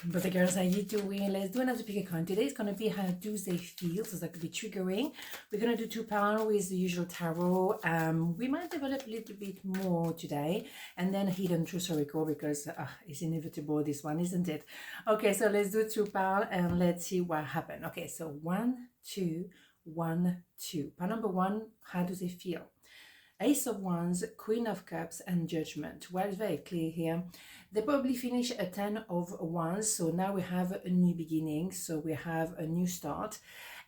But the girls, how you doing? Let's do another pick a coin. Today is going to be how do they feel. So that could be triggering. We're going to do 2 pound with the usual tarot. We might develop a little bit more today. And then hidden truth or recall because it's inevitable, this one, isn't it? Okay, so let's do 2 pound and let's see what happened. Okay, so 1, 2, 1, 2. Pound number 1, how do they feel? Ace of Wands, Queen of Cups, and Judgment. Well, it's very clear here. They probably finish a 10 of Wands, so now we have a new beginning, so we have a new start.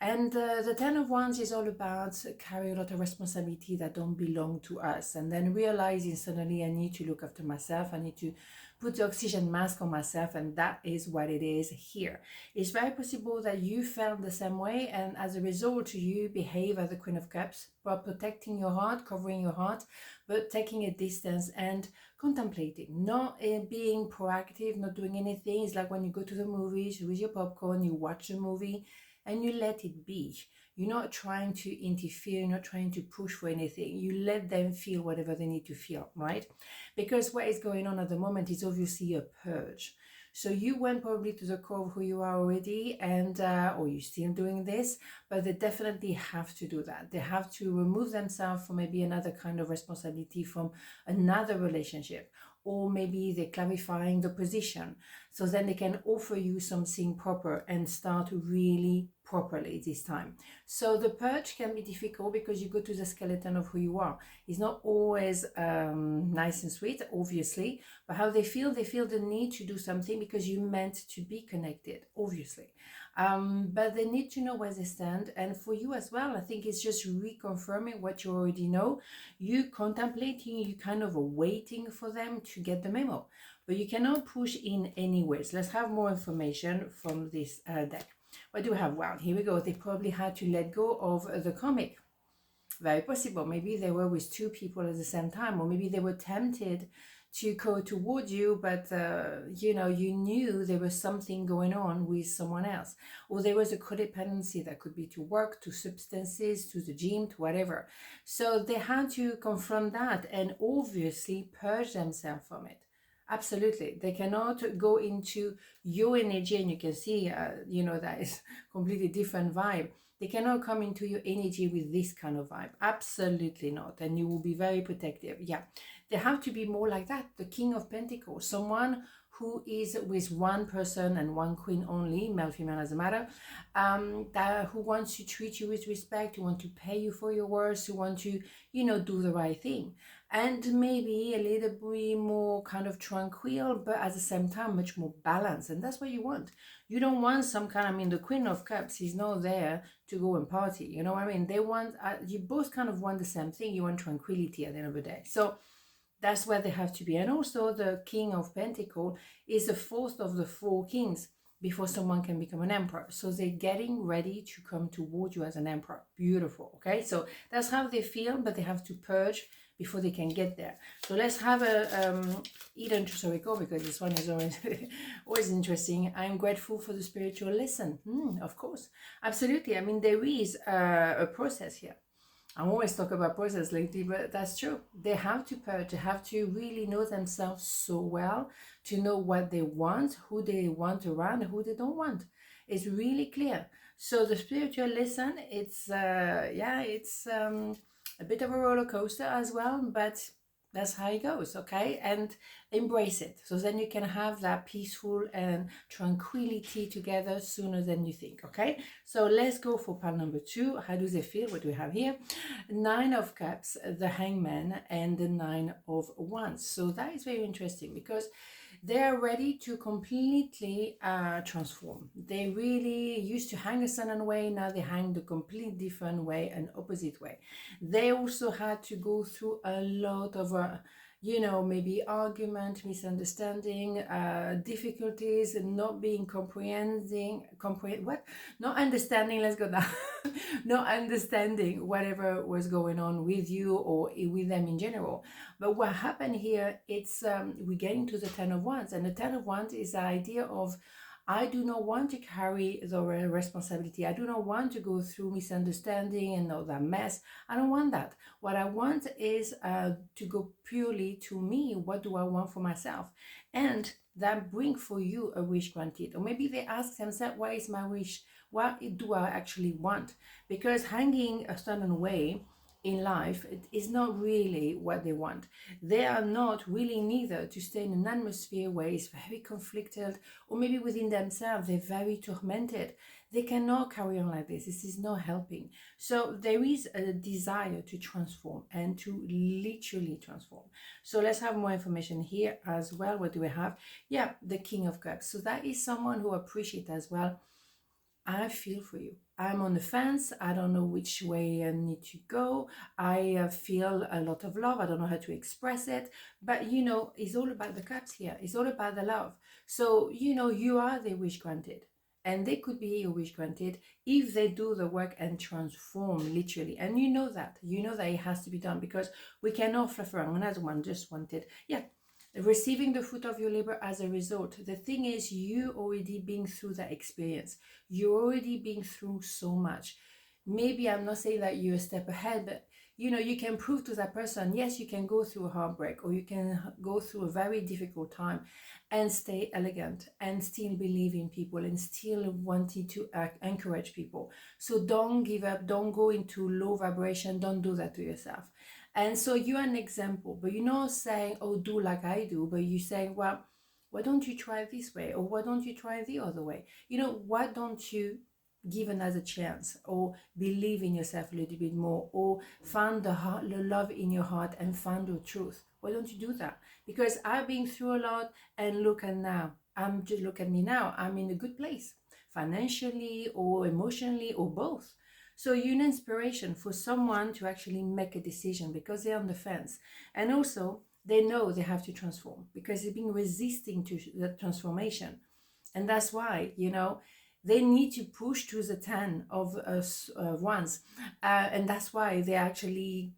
And the 10 of Wands is all about carrying a lot of responsibility that don't belong to us, and then realizing suddenly I need to look after myself, I need to put the oxygen mask on myself, and that is what it is here. It's very possible that you felt the same way, and as a result you behave as the Queen of Cups, while protecting your heart, covering your heart, but taking a distance and contemplating, not being proactive, not doing anything. It's like when you go to the movies with your popcorn, you watch a movie and you let it be. You're not trying to interfere, you're not trying to push for anything. You let them feel whatever they need to feel, right? Because what is going on at the moment is obviously a purge. So you went probably to the core of who you are already, and or you're still doing this, but they definitely have to do that. They have to remove themselves from maybe another kind of responsibility from another relationship, or maybe they're clarifying the position. So then they can offer you something proper and start really properly this time. So the purge can be difficult because you go to the skeleton of who you are. It's not always nice and sweet, obviously, but how they feel the need to do something because you meant to be connected, obviously. But they need to know where they stand. And for you as well, I think it's just reconfirming what you already know. You contemplating, you kind of waiting for them to get the memo. But you cannot push in any ways. Let's have more information from this deck. What do we have? Well, here we go. They probably had to let go of the comic. Very possible. Maybe they were with 2 people at the same time, or maybe they were tempted to go toward you, but you know, you knew there was something going on with someone else, or there was a codependency that could be to work, to substances, to the gym, to whatever. So they had to confront that and obviously purge themselves from it. Absolutely. They cannot go into your energy, and you can see, you know, that is completely different vibe. They cannot come into your energy with this kind of vibe. Absolutely not. And you will be very protective. Yeah. They have to be more like that. The King of Pentacles, someone who is with one person and one queen only, male, female, doesn't matter, who wants to treat you with respect, who want to pay you for your words, who want to, you know, do the right thing. And maybe a little bit more kind of tranquil, but at the same time, much more balanced. And that's what you want. You don't want some kind, I mean, the Queen of Cups is not there to go and party. You know what I mean? They want, you both kind of want the same thing. You want tranquility at the end of the day. So that's where they have to be. And also the King of Pentacles is the 4th of the 4 kings before someone can become an emperor. So they're getting ready to come toward you as an emperor. Beautiful. Okay, so that's how they feel, but they have to purge before they can get there. So let's have a hidden truth recall, because this one is always always interesting. I'm grateful for the spiritual lesson. Of course, absolutely. I mean, there is a process here. I'm always talking about process lately, but that's true. They have to purge. They have to really know themselves so well to know what they want, who they want around, and who they don't want. It's really clear. So the spiritual lesson, it's it's a bit of a roller coaster as well, but that's how it goes, okay? And embrace it. So then you can have that peaceful and tranquility together sooner than you think, okay? So let's go for pile number 2. How do they feel? What do we have here? 9 of Cups, the Hangman, and the 9 of Wands. So that is very interesting because they are ready to completely transform. They really used to hang a certain way, now they hang the complete different way, an opposite way. They also had to go through a lot of you know, maybe argument, misunderstanding, difficulties, not being not understanding, let's go down, not understanding whatever was going on with you or with them in general. But what happened here, it's we're getting to the 10 of Wands, and the 10 of Wands is the idea of I do not want to carry the responsibility. I do not want to go through misunderstanding and all that mess. I don't want that. What I want is to go purely to me. What do I want for myself? And that bring for you a wish granted. Or maybe they ask themselves, what is my wish? What do I actually want? Because hanging a certain way in life is not really what they want. They are not willing neither to stay in an atmosphere where it's very conflicted, or maybe within themselves they're very tormented. They cannot carry on like this. This is not helping. So there is a desire to transform and to literally transform. So let's have more information here as well. What do we have? Yeah, the King of Cups. So that is someone who appreciates as well. I feel for you. I'm on the fence. I don't know which way I need to go. I feel a lot of love. I don't know how to express it. But, you know, it's all about the cups here. It's all about the love. So, you know, you are the wish granted. And they could be a wish granted if they do the work and transform literally. And you know that. You know that it has to be done because we cannot fluff around. Another one just wanted. Yeah. Receiving the fruit of your labor as a result. The thing is, you already been through that experience. You're already been through so much. Maybe I'm not saying that you're a step ahead, but you know, you can prove to that person, yes, you can go through a heartbreak, or you can go through a very difficult time and stay elegant and still believe in people and still wanting to encourage people. So don't give up, don't go into low vibration, don't do that to yourself. And so you're an example, but you're not saying, oh, do like I do, but you're saying, well, why don't you try this way? Or why don't you try the other way? You know, why don't you give another chance, or believe in yourself a little bit more, or find the love in your heart and find your truth? Why don't you do that? Because I've been through a lot, and look at now. Look at me now. I'm in a good place, financially or emotionally or both. So you're an inspiration for someone to actually make a decision because they're on the fence. And also, they know they have to transform because they've been resisting to that transformation. And that's why, you know, they need to push to the 10 of wands. And that's why they're actually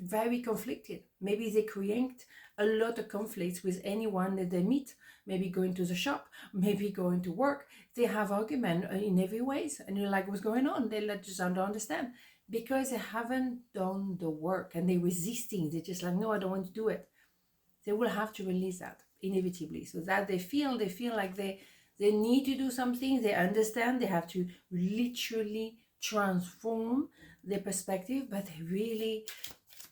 very conflicted. Maybe they create a lot of conflicts with anyone that they meet. Maybe going to the shop, maybe going to work. They have argument in every ways. And you're like, what's going on? They just don't understand. Because they haven't done the work and they're resisting. They're just like, no, I don't want to do it. They will have to release that inevitably. So that they feel like they need to do something. They understand they have to literally transform their perspective, but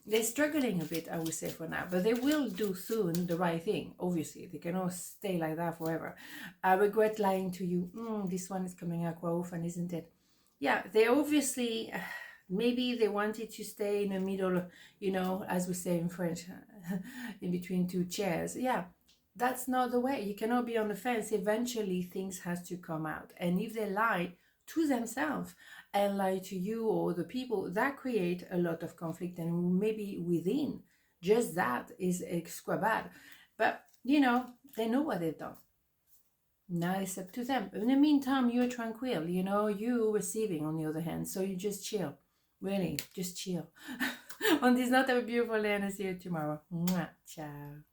they're struggling a bit, I would say, for now. But they will do soon the right thing. Obviously, they cannot stay like that forever. I regret lying to you. This one is coming out quite often, isn't it? Yeah, they obviously, maybe they wanted to stay in the middle, you know, as we say in French, in between two chairs. Yeah, that's not the way. You cannot be on the fence. Eventually, things has to come out. And if they lie to themselves and lie to you or the people, that create a lot of conflict, and maybe within just that is quite bad. But you know, they know what they've done. Now it's up to them. In the meantime, you're tranquil, you know, you receiving on the other hand, so you just chill. Really, just chill. On this note, have a beautiful day, and I'll see you tomorrow. Mwah. Ciao.